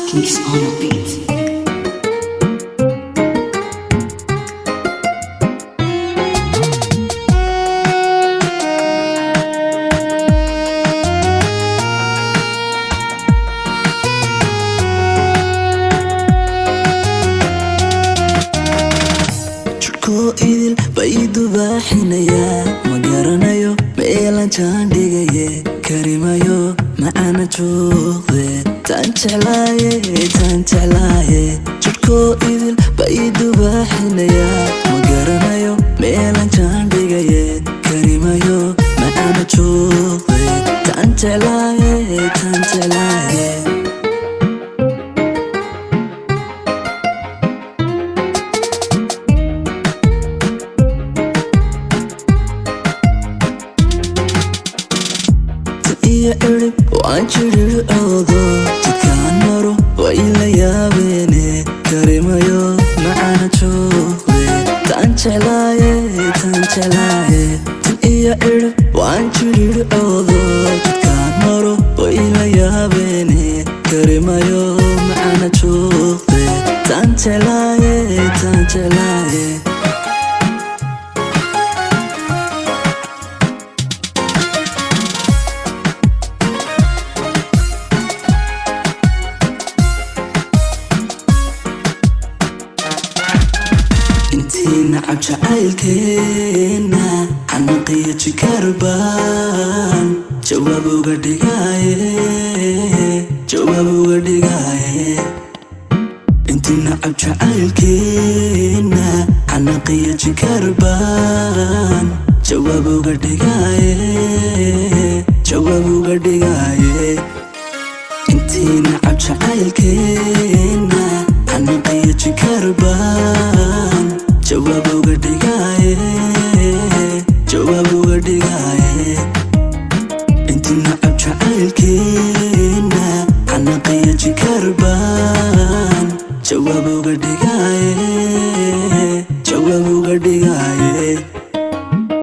Kings on a beat. Jidhkoo idil baydu baaxinayaa ma garanayo meelaan jaan dhigaye karimayo macana joogde taan jeclaaye jidhkoo idil baydu baaxinayaa ma garanayo meelaan jaan dhigaye karimayo macana joogde taan jeclaaye iyo erib waan jirircoodo jidkaan maro way la yaabeene karimayo macana joogde taan jeclaaye tin iyo erib waan jirircoodo jidkaan maro way la yaabeene karimayo macana joogde taan jeclaaye intiina cabjacaylkeena xanaqiyo jikarbaan jawaab uga dhigaaye intiina cabjacaylkeena xanaqiyo jikarbaan jawaab uga dhigaaye intiina cabjacaylkeena xanaqiyo jikarbaan jawaab uga dhigaaye intiina cabjacaylkeena xanaqiyo jikarbaan jawaab uga dhigaaye